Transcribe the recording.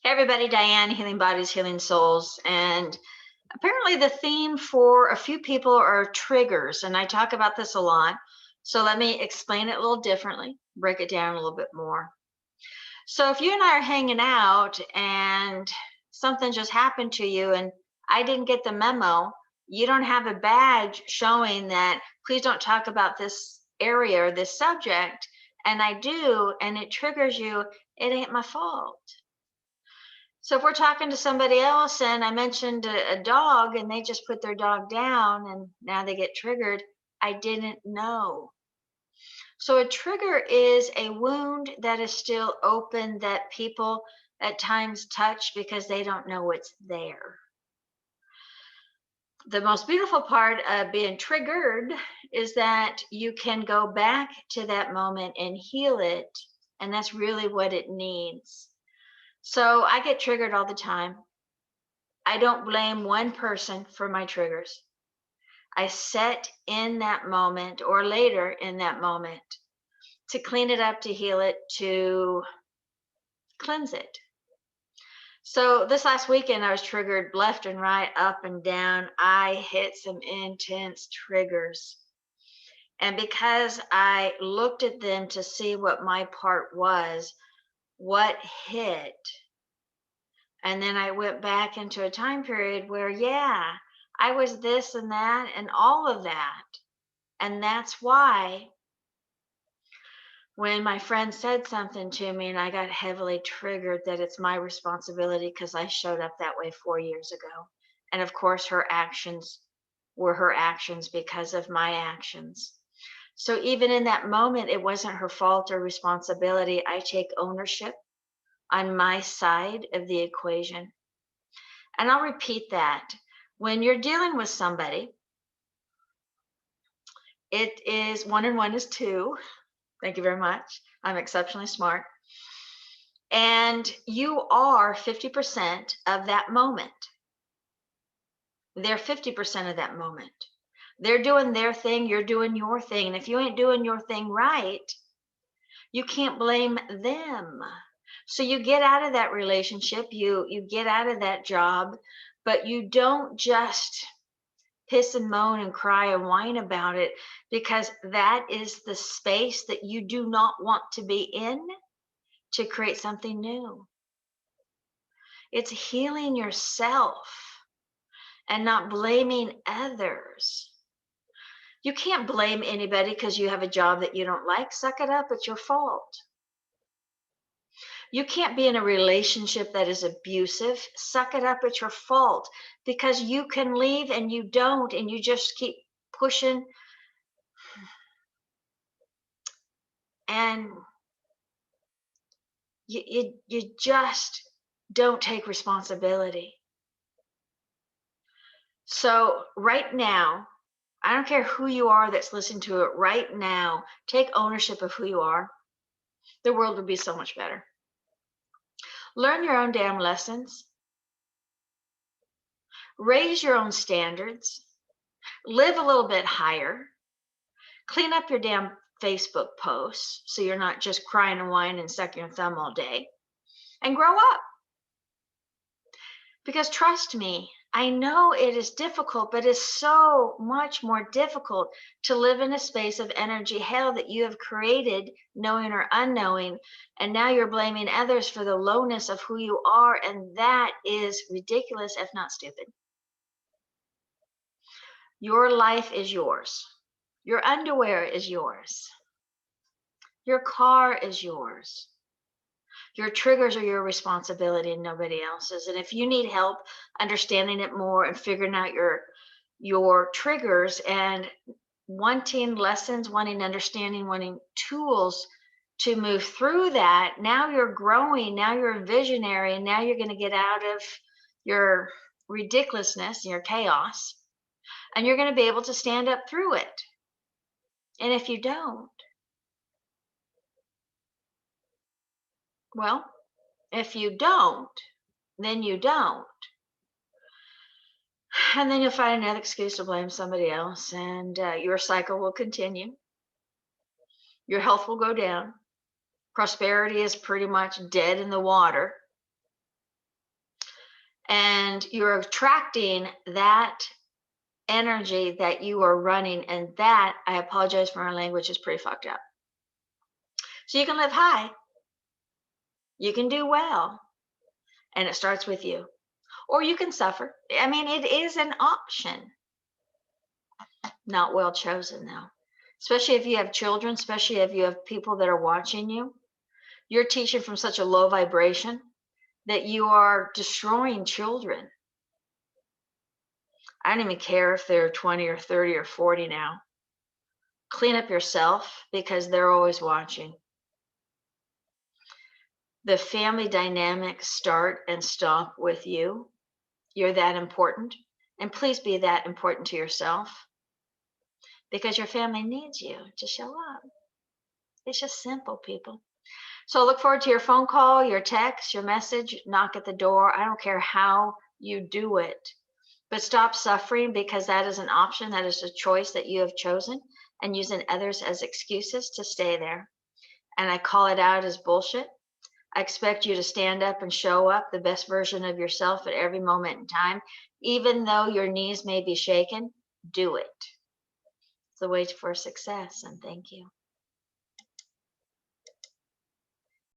Hey everybody, Diane, Healing Bodies, Healing Souls. And apparently the theme for a few people are triggers, and I talk about this a lot. So let me explain it a little differently, break it down a little bit more. So if you and I are hanging out and something just happened to you and I didn't get the memo, you don't have a badge showing that please don't talk about this area or this subject, and I do, and it triggers you, it ain't my fault. So if we're talking to somebody else and I mentioned a dog and they just put their dog down and now they get triggered, I didn't know. So a trigger is a wound that is still open that people at times touch because they don't know it's there. The most beautiful part of being triggered is that you can go back to that moment and heal it. And that's really what it needs. So I get triggered all the time. I don't blame one person for my triggers. I set in that moment or later in that moment to clean it up, to heal it, to cleanse it. So this last weekend, I was triggered left and right, up and down. I hit some intense triggers. And because I looked at them to see what my part was, what hit, and then I went back into a time period where, yeah, I was this and that and all of that. And that's why when my friend said something to me and I got heavily triggered, that it's my responsibility because I showed up that way 4 years ago. And of course, her actions were her actions because of my actions. So even in that moment, it wasn't her fault or responsibility. I take ownership on my side of the equation. And I'll repeat that. When you're dealing with somebody, it is 1 and 1 is 2. Thank you very much. I'm exceptionally smart. And you are 50% of that moment. They're 50% of that moment. They're doing their thing, you're doing your thing. And if you ain't doing your thing right, you can't blame them. So you get out of that relationship, you get out of that job, but you don't just piss and moan and cry and whine about it, because that is the space that you do not want to be in to create something new. It's healing yourself and not blaming others. You can't blame anybody because you have a job that you don't like. Suck it up, it's your fault. You can't be in a relationship that is abusive. Suck it up, it's your fault, because you can leave and you don't, and you just keep pushing. And you just don't take responsibility. So right now, I don't care who you are that's listening to it right now, take ownership of who you are. The world would be so much better. Learn your own damn lessons. Raise your own standards. Live a little bit higher. Clean up your damn Facebook posts so you're not just crying and whining and sucking your thumb all day. And grow up. Because trust me, I know it is difficult, but it's so much more difficult to live in a space of energy hell that you have created, knowing or unknowing. And now you're blaming others for the lowness of who you are. And that is ridiculous, if not stupid. Your life is yours. Your underwear is yours. Your car is yours. Your triggers are your responsibility and nobody else's. And if you need help understanding it more and figuring out your triggers and wanting lessons, wanting understanding, wanting tools to move through that, now you're growing, now you're a visionary, and now you're going to get out of your ridiculousness, your chaos, and you're going to be able to stand up through it. And if you don't, well, if you don't, then you don't. And then you'll find another excuse to blame somebody else, and your cycle will continue. Your health will go down. Prosperity is pretty much dead in the water. And you're attracting that energy that you are running. And that, I apologize for my language, is pretty fucked up. So you can live high, you can do well, and it starts with you. Or you can suffer. I mean, it is an option. Not well chosen, though. Especially if you have children, especially if you have people that are watching you. You're teaching from such a low vibration that you are destroying children. I don't even care if they're 20 or 30 or 40 now. Clean up yourself because they're always watching. The family dynamics start and stop with you. You're that important. And please be that important to yourself because your family needs you to show up. It's just simple, people. So I look forward to your phone call, your text, your message, knock at the door. I don't care how you do it, but stop suffering because that is an option. That is a choice that you have chosen, and using others as excuses to stay there. And I call it out as bullshit. I expect you to stand up and show up the best version of yourself at every moment in time. Even though your knees may be shaken, do it. It's the way for success, and thank you.